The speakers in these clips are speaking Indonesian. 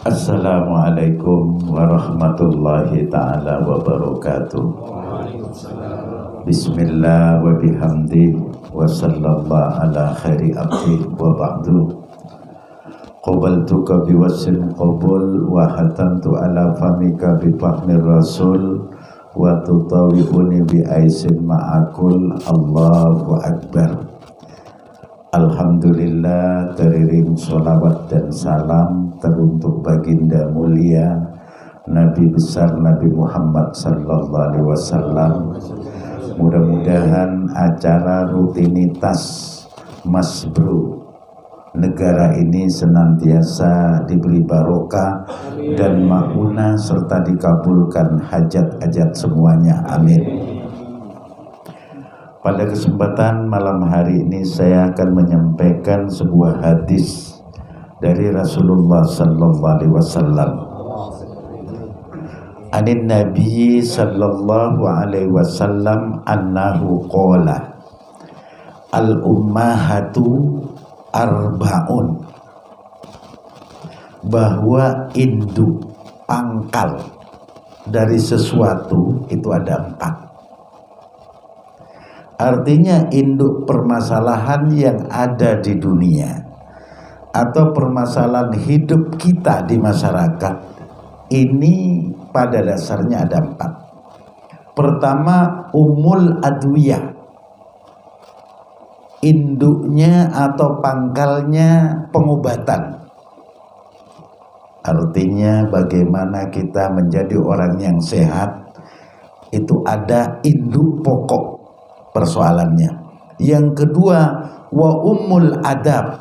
Assalamualaikum warahmatullahi ta'ala wabarakatuh. Bismillah wa bihamdi wa sallallahu ala khairi abdi wa ba'du. Qabaltuka biwasin qabul wa hatamtu ala famika bi fahmir rasul wa tutawi'uni bi aisin ma'akul. Allahu Akbar. Alhamdulillah, teriring sholawat dan salam teruntuk baginda mulia Nabi besar Nabi Muhammad sallallahu alaihi wasallam. Mudah-mudahan acara rutinitas Masbru negara ini senantiasa diberi barokah dan maunah serta dikabulkan hajat-hajat semuanya, amin. Pada kesempatan malam hari ini saya akan menyampaikan sebuah hadis dari Rasulullah sallallahu alaihi wasallam. Anin Nabi sallallahu alaihi wasallam annahu qala al ummahatu arba'un, bahwa induk pangkal dari sesuatu itu ada 4. Artinya induk permasalahan yang ada di dunia atau permasalahan hidup kita di masyarakat ini pada dasarnya ada 4. Pertama, umul adwiyah, induknya atau pangkalnya pengobatan. Artinya bagaimana kita menjadi orang yang sehat, itu ada induk pokok persoalannya. Yang kedua, wa umul adab,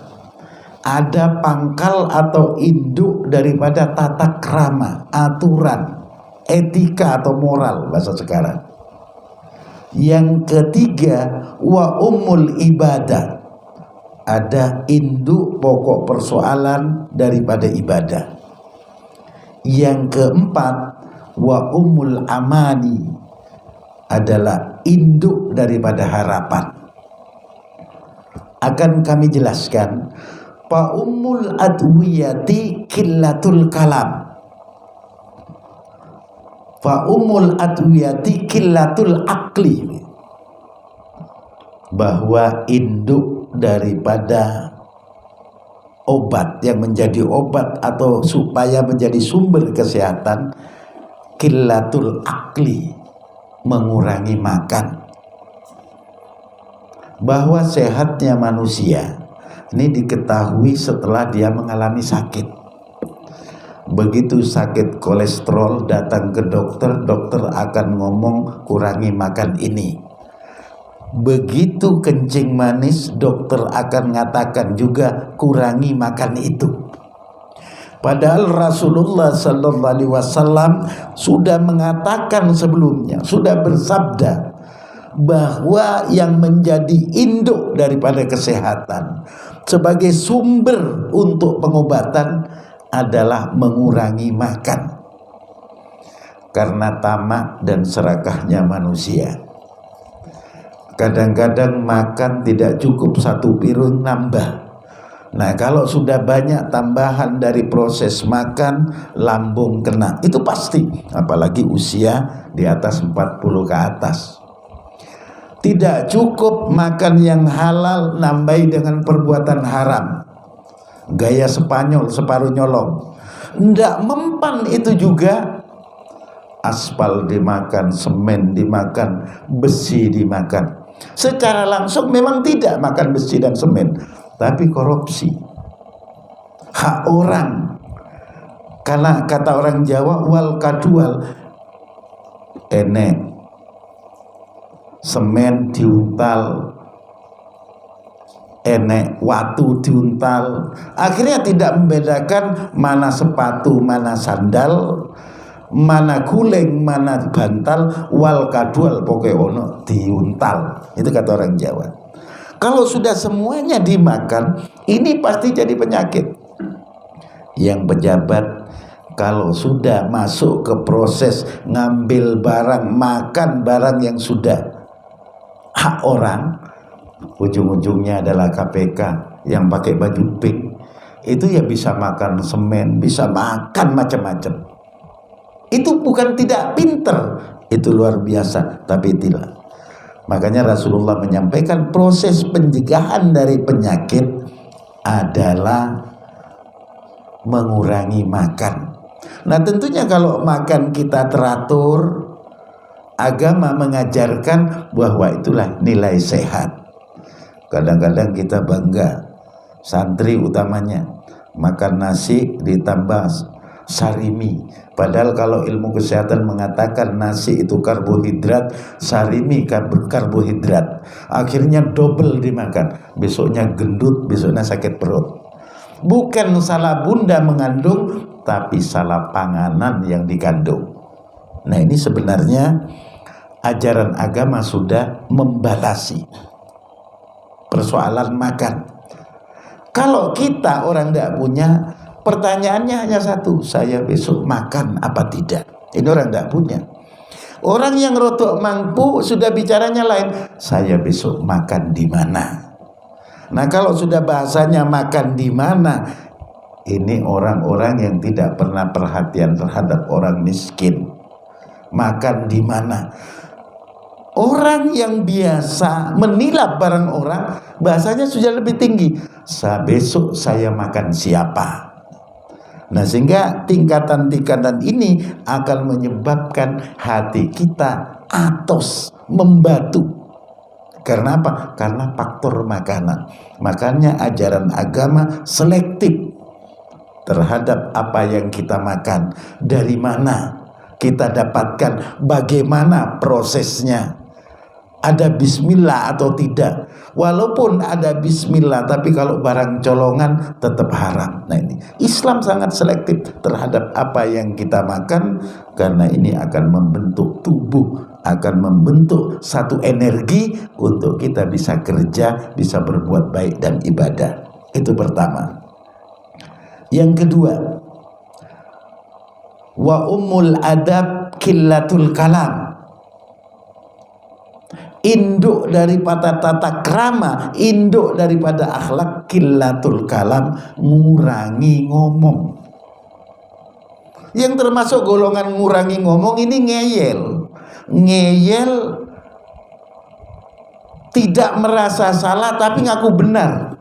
ada pangkal atau induk daripada tata krama, aturan, etika atau moral bahasa sekarang. Yang ketiga, wa umul ibadah, ada induk pokok persoalan daripada ibadah. Yang keempat, wa umul amani, adalah induk daripada harapan. Akan kami jelaskan. Fa ummul adwiyati killatul kalam, fa ummul adwiyati killatul akli, bahwa induk daripada obat yang menjadi obat atau supaya menjadi sumber kesehatan, killatul akli, mengurangi makan. Bahwa sehatnya manusia ini diketahui setelah dia mengalami sakit. Begitu sakit kolesterol datang ke dokter, dokter akan ngomong kurangi makan ini. Begitu kencing manis, dokter akan mengatakan juga kurangi makan itu. Padahal Rasulullah sallallahu alaihi wasallam sudah mengatakan sebelumnya, sudah bersabda bahwa yang menjadi induk daripada kesehatan sebagai sumber untuk pengobatan adalah mengurangi makan. Karena tamak dan serakahnya manusia, kadang-kadang makan tidak cukup satu piring, nambah. Nah, kalau sudah banyak tambahan dari proses makan, lambung kena. Itu pasti, apalagi usia di atas 40 ke atas. Tidak cukup makan yang halal, nambahi dengan perbuatan haram. Gaya Spanyol separuh nyolong. Tidak mempan itu juga. Aspal dimakan, semen dimakan, besi dimakan. Secara langsung memang tidak makan besi dan semen, tapi korupsi hak orang. Karena kata orang Jawa, wal kadual, enek semen diuntal, enek watu diuntal, akhirnya tidak membedakan mana sepatu, mana sandal, mana guling, mana bantal, wal kadual pokoknya ono diuntal. Itu kata orang Jawa. Kalau sudah semuanya dimakan, ini pasti jadi penyakit. Yang pejabat kalau sudah masuk ke proses ngambil barang, makan barang yang sudah hak orang, ujung-ujungnya adalah KPK yang pakai baju pink, itu ya bisa makan semen, bisa makan macam-macam. Itu bukan tidak pinter, itu luar biasa, tapi tidak. Makanya Rasulullah menyampaikan proses pencegahan dari penyakit adalah mengurangi makan. Nah tentunya kalau makan kita teratur, agama mengajarkan bahwa itulah nilai sehat. Kadang-kadang kita bangga, santri utamanya makan nasi ditambah sarimi. Padahal kalau ilmu kesehatan mengatakan nasi itu karbohidrat, sarimi karbohidrat. Akhirnya double dimakan. Besoknya gendut, besoknya sakit perut. Bukan salah bunda mengandung, tapi salah panganan yang dikandung. Nah ini sebenarnya ajaran agama sudah membalasi persoalan makan. Kalau kita orang tidak punya, pertanyaannya hanya satu, saya besok makan apa tidak? Ini orang tidak punya. Orang yang rotok mampu sudah bicaranya lain, saya besok makan di mana? Nah kalau sudah bahasanya makan di mana, ini orang-orang yang tidak pernah perhatian terhadap orang miskin. Makan di mana? Orang yang biasa menilap barang orang, bahasanya sudah lebih tinggi. Besok saya makan siapa? Nah sehingga tingkatan-tingkatan ini akan menyebabkan hati kita atos, membatu. Karena apa? Karena faktor makanan. Makanya ajaran agama selektif terhadap apa yang kita makan. Dari mana kita dapatkan, bagaimana prosesnya, ada bismillah atau tidak. Walaupun ada bismillah, tapi kalau barang colongan tetap haram. Nah ini Islam sangat selektif terhadap apa yang kita makan, karena ini akan membentuk tubuh, akan membentuk satu energi untuk kita bisa kerja, bisa berbuat baik dan ibadah. Itu pertama. Yang kedua, wa ummul adab qillatul kalam. Induk daripada tata krama, induk daripada akhlak qillatul kalam, ngurangi ngomong. Yang termasuk golongan ngurangi ngomong ini ngeyel. Ngeyel tidak merasa salah tapi ngaku benar.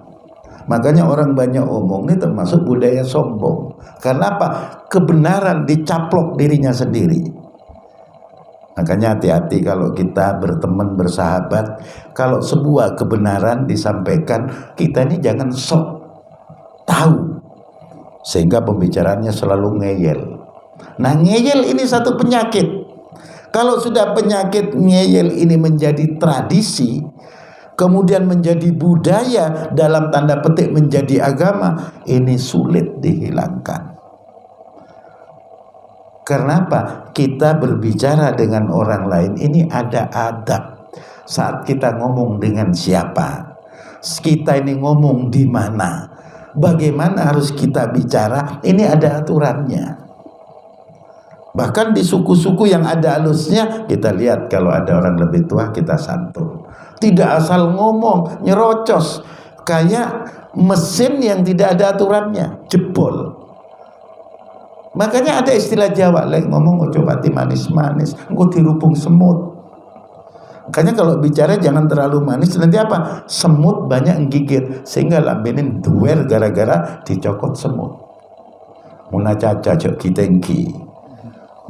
Makanya orang banyak omong ini termasuk budaya sombong. Karena apa? Kebenaran dicaplok dirinya sendiri. Makanya hati-hati kalau kita berteman, bersahabat. Kalau sebuah kebenaran disampaikan, kita ini jangan sok tahu, sehingga pembicaraannya selalu ngeyel. Nah ngeyel ini satu penyakit. Kalau sudah penyakit ngeyel ini menjadi tradisi, kemudian menjadi budaya, dalam tanda petik menjadi agama, ini sulit dihilangkan. Karena apa? Kita berbicara dengan orang lain ini ada adab. Saat kita ngomong dengan siapa, kita ini ngomong di mana, bagaimana harus kita bicara, ini ada aturannya. Bahkan di suku-suku yang ada halusnya, kita lihat kalau ada orang lebih tua kita santun. Tidak asal ngomong, nyerocos, kayak mesin yang tidak ada aturannya, jebol. Makanya ada istilah Jawa, lek ngomong ojo pati manis-manis, engko dirubung semut. Makanya kalau bicara jangan terlalu manis, nanti apa? Semut banyak menggigit, sehingga lambenin duwer gara-gara dicokot semut. Muna caca jok kitengki.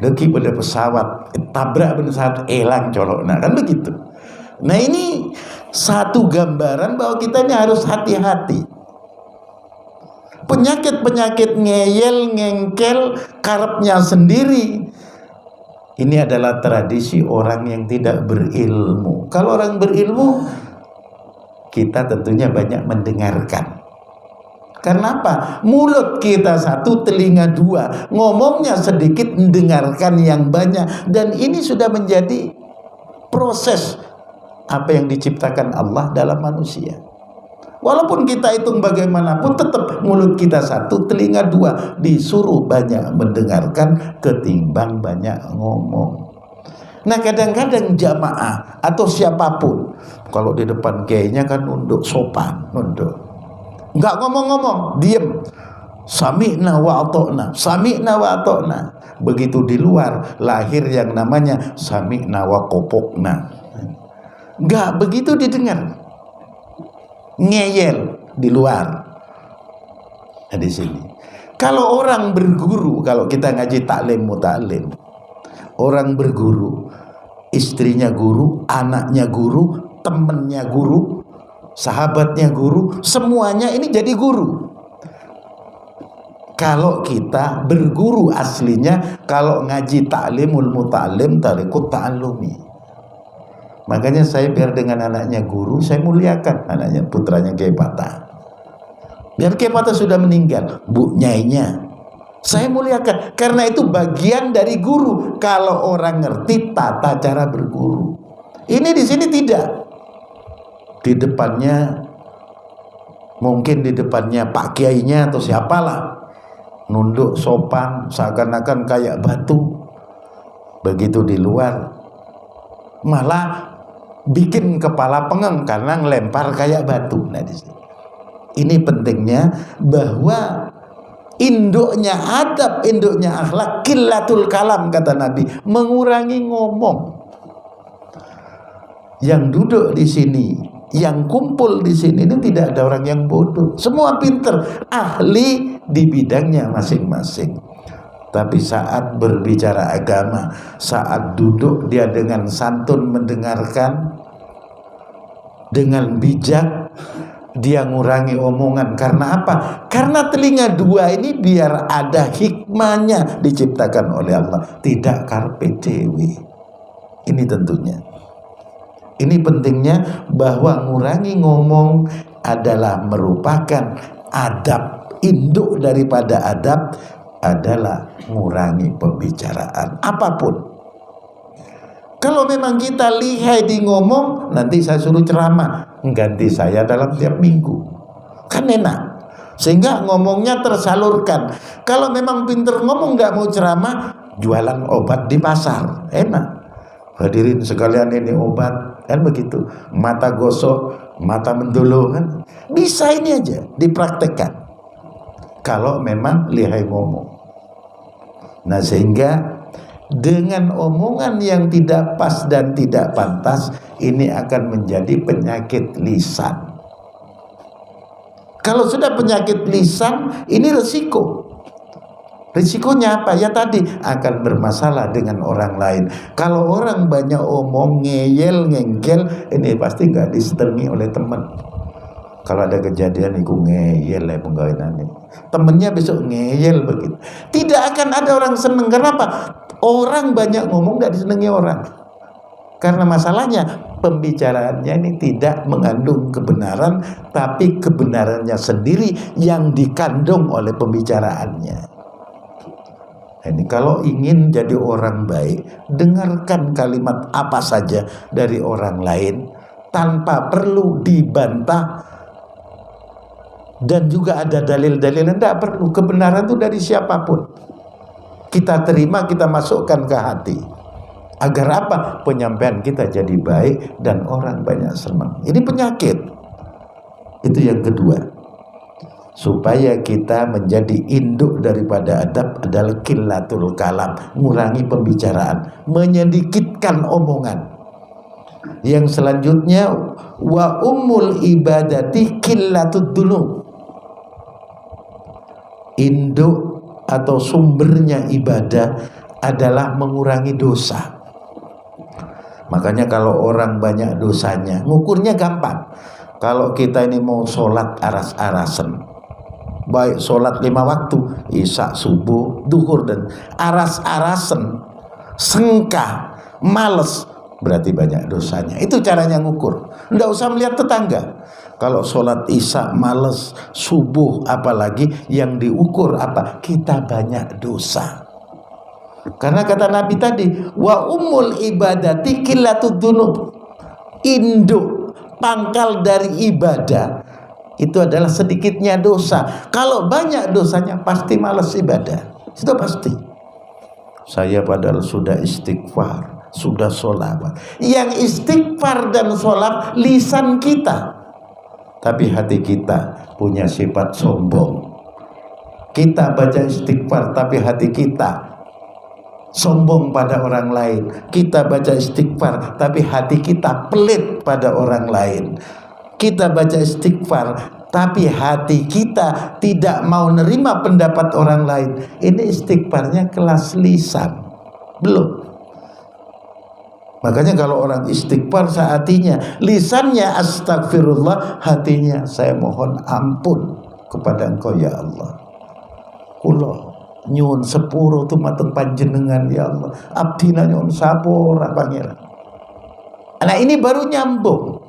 Lagi pada pesawat, tabrak pesawat, elang colok. Nah kan begitu. Nah ini satu gambaran bahwa kita ini harus hati-hati. Penyakit-penyakit ngeyel, ngengkel, karepnya sendiri, ini adalah tradisi orang yang tidak berilmu. Kalau orang berilmu, kita tentunya banyak mendengarkan. Karena apa? Mulut kita satu, telinga dua. Ngomongnya sedikit, mendengarkan yang banyak. Dan ini sudah menjadi proses apa yang diciptakan Allah dalam manusia. Walaupun kita hitung bagaimanapun, tetap mulut kita satu, telinga dua. Disuruh banyak mendengarkan ketimbang banyak ngomong. Nah kadang-kadang jamaah atau siapapun, kalau di depan kayaknya kan nunduk, sopan, nunduk. nggak ngomong-ngomong, diem. Sami'na wa ata'na, sami'na wa ata'na. Begitu di luar lahir yang namanya sami'na wa kopokna. Nggak begitu didengar, ngeyel di luar. Nah, di sini kalau orang berguru, kalau kita ngaji taklim mutaklim, orang berguru, istrinya guru, anaknya guru, temennya guru, sahabatnya guru, semuanya ini jadi guru. Kalau kita berguru aslinya, kalau ngaji taklimul mutaklim, tarikut ta'allumi. Makanya saya biar dengan anaknya guru, saya muliakan anaknya, putranya Kiai Patah. Biar Kiai Patah sudah meninggal, Bu Nyainya saya muliakan, karena itu bagian dari guru. Kalau orang ngerti tata cara berguru, ini di sini tidak. Di depannya, mungkin di depannya Pak Kiainya atau siapalah, nunduk sopan seakan-akan kayak batu. Begitu di luar malah bikin kepala pengeng karena ngelempar kayak batu. Nah, di sini ini pentingnya bahwa induknya adab, induknya akhlak, qillatul kalam, kata Nabi, mengurangi ngomong. Yang duduk di sini, yang kumpul di sini ini tidak ada orang yang bodoh, semua pinter, ahli di bidangnya masing-masing. Tapi saat berbicara agama, saat duduk dia dengan santun mendengarkan, dengan bijak dia ngurangi omongan. Karena apa? Karena telinga dua ini biar ada hikmahnya, diciptakan oleh Allah, tidak karpe dewi. Ini tentunya, ini pentingnya bahwa ngurangi ngomong adalah merupakan adab. Induk daripada adab adalah ngurangi pembicaraan apapun. Kalau memang kita lihai di ngomong, nanti saya suruh ceramah, ganti saya dalam tiap minggu, kan enak, sehingga ngomongnya tersalurkan. Kalau memang pinter ngomong nggak mau ceramah, jualan obat di pasar, enak. Hadirin sekalian, ini obat, kan begitu. Mata gosok, mata mendolo, kan bisa. Ini aja dipraktekkan kalau memang lihai ngomong. Nah, sehingga dengan omongan yang tidak pas dan tidak pantas, ini akan menjadi penyakit lisan. Kalau sudah penyakit lisan, ini resiko. Risikonya apa? Ya tadi, akan bermasalah dengan orang lain. Kalau orang banyak omong, ngeyel, ngengkel, ini pasti nggak diseterni oleh teman. Kalau ada kejadian itu ngeyel ya penggawean ini, temennya besok ngeyel begitu, tidak akan ada orang seneng. Kenapa? Orang banyak ngomong gak disenangi orang. Karena masalahnya pembicaraannya ini tidak mengandung kebenaran, tapi kebenarannya sendiri yang dikandung oleh pembicaraannya. Ini kalau ingin jadi orang baik, dengarkan kalimat apa saja dari orang lain tanpa perlu dibantah. Dan juga ada dalil-dalil, tidak perlu. Kebenaran itu dari siapapun kita terima, kita masukkan ke hati. Agar apa? Penyampaian kita jadi baik dan orang banyak senang. Ini penyakit. Itu yang kedua. Supaya kita menjadi induk daripada adab adalah qillatul kalam, mengurangi pembicaraan, menyedikitkan omongan. Yang selanjutnya, wa ummul ibadati qillatud dunub. Induk atau sumbernya ibadah adalah mengurangi dosa. Makanya kalau orang banyak dosanya, ngukurnya gampang. Kalau kita ini mau sholat aras-arasan, baik sholat 5 waktu, isya, subuh, duhur, dan aras-arasan, sengkah, males, berarti banyak dosanya. Itu caranya ngukur. Nggak usah melihat tetangga. Kalau sholat isya males, subuh apalagi, yang diukur apa? Kita banyak dosa. Karena kata Nabi tadi, wa ummul ibadati qillatud dunub. Induk, pangkal dari ibadah itu adalah sedikitnya dosa. Kalau banyak dosanya pasti malas ibadah. Itu pasti. Saya padahal sudah istighfar, sudah sholawat. Yang istighfar dan sholat lisan kita. tapi hati kita punya sifat sombong. Kita baca istighfar tapi hati kita sombong pada orang lain. Kita baca istighfar tapi hati kita pelit pada orang lain. Kita baca istighfar tapi hati kita tidak mau nerima pendapat orang lain. Ini istighfarnya kelas lisan, belum. Makanya kalau orang istighfar sehatinya, lisannya astagfirullah, hatinya saya mohon ampun kepada Engkau ya Allah. Kula nyuwun sepuro tumateng panjenengan ya Allah. Abdina nyuwun sapura pangeran. Nah ini baru nyambung.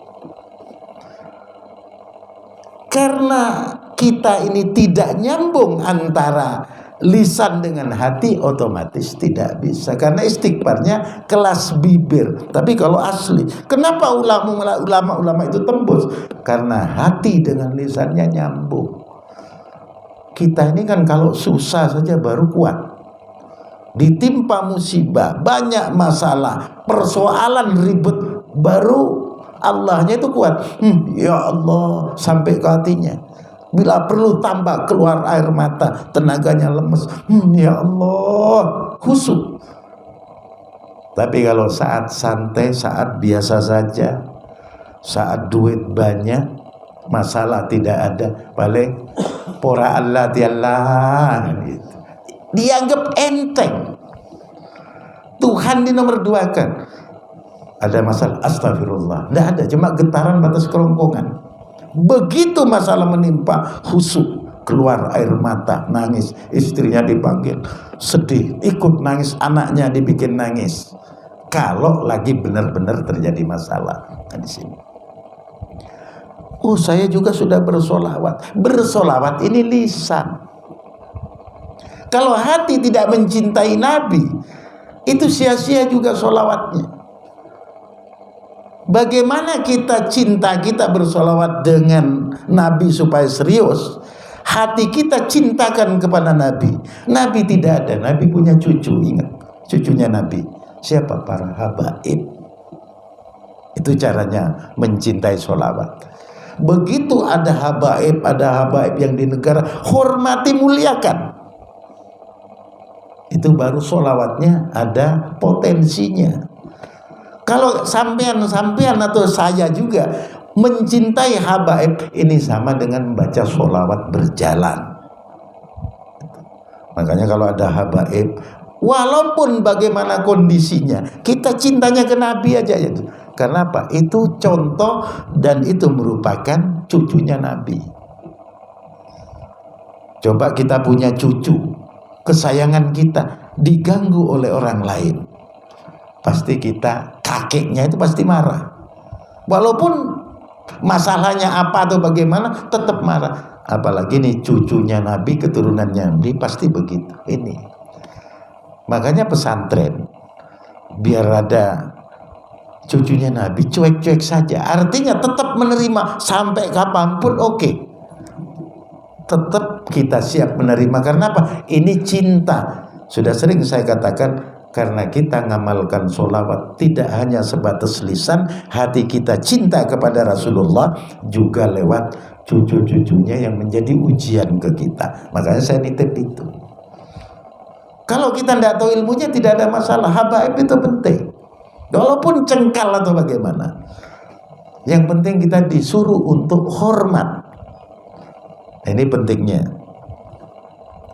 Karena kita ini tidak nyambung antara lisan dengan hati, otomatis tidak bisa. Karena istighfarnya kelas bibir, tapi kalau asli. Kenapa ulama itu tembus? Karena hati dengan lisannya nyambung. Kita ini kan kalau susah saja baru kuat. Ditimpa musibah, banyak masalah, persoalan ribet, baru Allahnya itu kuat. Ya Allah, sampai ke hatinya. Bila perlu tambah keluar air mata, tenaganya lemes. Ya Allah, khusyuk. Tapi kalau saat santai, saat biasa saja, saat duit banyak, masalah tidak ada, paling pora Allah tiallah gitu. Dianggap enteng. Tuhan di nomor 2 kan. Ada masalah, astagfirullah. Tidak ada, cuma getaran batas kerongkongan. Begitu masalah menimpa, khusyuk, keluar air mata, nangis. Istrinya dipanggil, sedih, ikut nangis, anaknya dibikin nangis. Kalau lagi benar-benar terjadi masalah. Nah, di sini. Oh, saya juga sudah bersolawat. Bersolawat ini lisan. Kalau hati tidak mencintai Nabi, itu sia-sia juga solawatnya. Bagaimana kita cinta, kita bersolawat dengan Nabi supaya serius. Hati kita cintakan kepada Nabi. Nabi tidak ada, Nabi punya cucu. Ingat, cucunya Nabi. Siapa? Para habaib. Itu caranya mencintai solawat. Begitu ada habaib yang di negara, hormati, muliakan. Itu baru solawatnya ada potensinya. Kalau sampean atau saya juga mencintai habaib, ini sama dengan membaca sholawat berjalan. Makanya kalau ada habaib, walaupun bagaimana kondisinya, kita cintanya ke Nabi aja itu. Karena apa? Itu contoh dan itu merupakan cucunya Nabi. Coba kita punya cucu, kesayangan kita diganggu oleh orang lain, pasti kita, kakeknya itu pasti marah. Walaupun masalahnya apa atau bagaimana, tetap marah. Apalagi nih cucunya Nabi, keturunannya Nabi, pasti begitu. Ini makanya pesantren biar ada cucunya Nabi, cuek-cuek saja. Artinya tetap menerima sampai kapanpun, oke. Tetap kita siap menerima. Karena apa? Ini cinta. Sudah sering saya katakan, karena kita ngamalkan sholawat tidak hanya sebatas lisan, hati kita cinta kepada Rasulullah juga lewat cucu-cucunya yang menjadi ujian ke kita. Makanya saya nitip itu. Kalau kita tidak tahu ilmunya tidak ada masalah. Habaib itu penting, walaupun cengkal atau bagaimana. Yang penting kita disuruh untuk hormat. Ini pentingnya.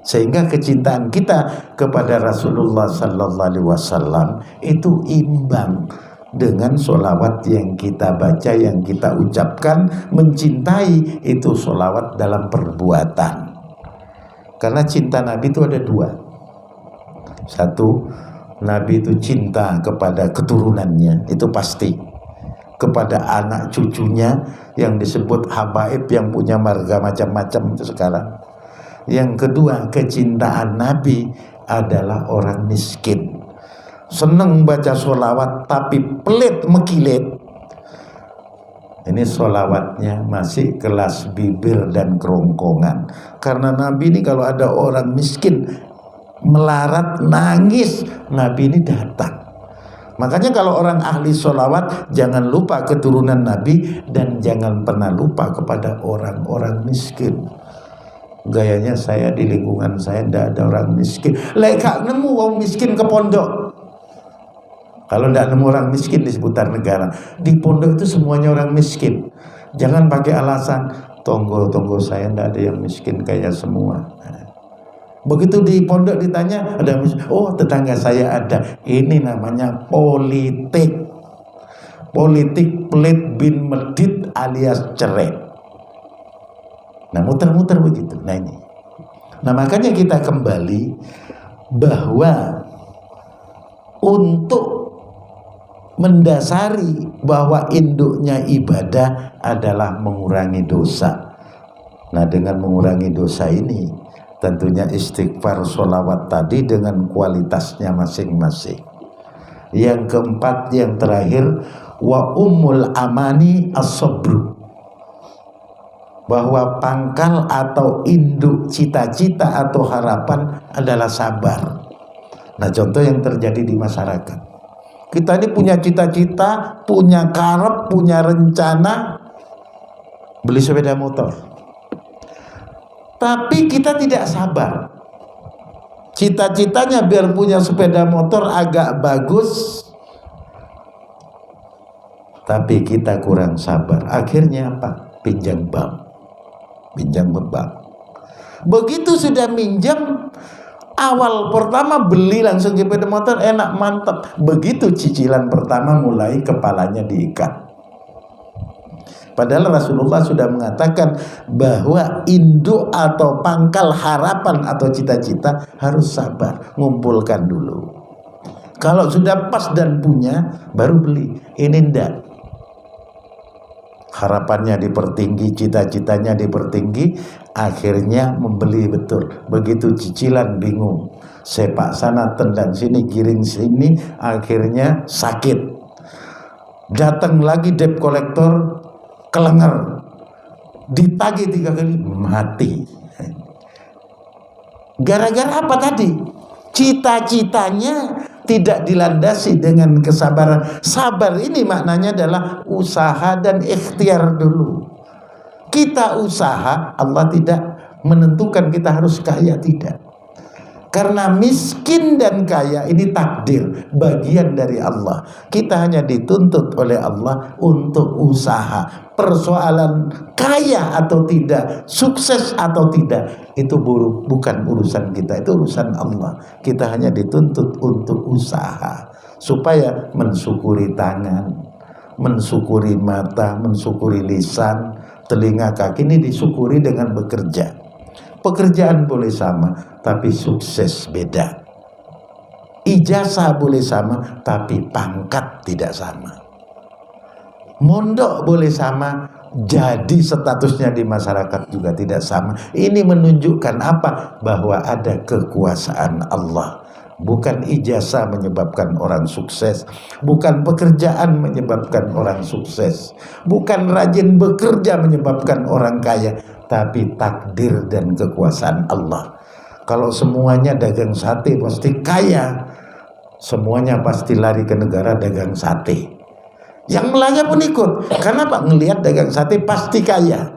Sehingga kecintaan kita kepada Rasulullah Sallallahu Alaihi Wasallam itu imbang dengan sholawat yang kita baca, yang kita ucapkan. Mencintai itu sholawat dalam perbuatan. Karena cinta Nabi itu ada 2. Satu, Nabi itu cinta kepada keturunannya, itu pasti. Kepada anak cucunya yang disebut habaib yang punya marga macam-macam itu sekarang. Yang kedua, kecintaan Nabi adalah orang miskin. Seneng baca sholawat tapi pelit mekilit. Ini sholawatnya masih kelas bibir dan kerongkongan. Karena Nabi ini kalau ada orang miskin melarat nangis, Nabi ini datang. Makanya kalau orang ahli sholawat, jangan lupa keturunan Nabi dan jangan pernah lupa kepada orang-orang miskin. Gayanya saya di lingkungan saya tidak ada orang miskin. Gak nemu orang miskin ke pondok. Kalau tidak nemu orang miskin di seputar negara, di pondok itu semuanya orang miskin. Jangan pakai alasan tonggo saya tidak ada yang miskin kayak semua. Begitu di pondok ditanya ada miskin, oh tetangga saya ada. Ini namanya politik. Politik pelit bin medit alias cerai. Nah muter-muter begitu. Nah ini. Nah makanya kita kembali bahwa untuk mendasari bahwa induknya ibadah adalah mengurangi dosa. Nah dengan mengurangi dosa ini tentunya istighfar, sholawat tadi dengan kualitasnya masing-masing. Yang keempat, yang terakhir, wa ummul amani as-sabru, bahwa pangkal atau induk cita-cita atau harapan adalah sabar. Nah contoh yang terjadi di masyarakat, kita ini punya cita-cita, punya karep, punya rencana beli sepeda motor, tapi kita tidak sabar. Cita-citanya biar punya sepeda motor agak bagus, tapi kita kurang sabar. Akhirnya apa? Pinjam bank. Begitu sudah minjam, awal pertama beli langsung sepeda motor, enak mantap. Begitu cicilan pertama mulai kepalanya diikat. Padahal Rasulullah sudah mengatakan bahwa induk atau pangkal harapan atau cita-cita harus sabar, ngumpulkan dulu. Kalau sudah pas dan punya, baru beli. Ini enggak. Harapannya dipertinggi, cita-citanya dipertinggi, akhirnya membeli betul. Begitu cicilan bingung, sepak sana, tendang sini, giring sini, akhirnya sakit. Datang lagi debt collector, kelenger, ditagih 3 kali, mati. Gara-gara apa tadi? Cita-citanya tidak dilandasi dengan kesabaran. Sabar ini maknanya adalah usaha dan ikhtiar dulu. Kita usaha, Allah tidak menentukan kita harus kaya, tidak. Karena miskin dan kaya ini takdir, bagian dari Allah. Kita hanya dituntut oleh Allah untuk usaha. Persoalan kaya atau tidak, sukses atau tidak, itu bukan urusan kita, itu urusan Allah. Kita hanya dituntut untuk usaha, supaya mensyukuri tangan, mensyukuri mata, mensyukuri lisan, telinga, kaki, ini disyukuri dengan bekerja. Pekerjaan boleh sama, tapi sukses beda. Ijazah boleh sama, tapi pangkat tidak sama. Mondok boleh sama, jadi statusnya di masyarakat juga tidak sama. Ini menunjukkan apa? Bahwa ada kekuasaan Allah. Bukan ijazah menyebabkan orang sukses, bukan pekerjaan menyebabkan orang sukses, bukan rajin bekerja menyebabkan orang kaya, tapi takdir dan kekuasaan Allah. Kalau semuanya dagang sate pasti kaya, semuanya pasti lari ke negara dagang sate. Yang Melaya pun ikut, karena Pak ngelihat dagang sate pasti kaya.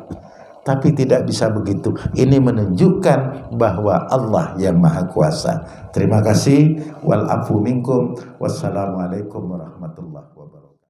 Tapi tidak bisa begitu. Ini menunjukkan bahwa Allah yang Maha Kuasa. Terima kasih. Wal afu minkum. Wassalamualaikum warahmatullahi wabarakatuh.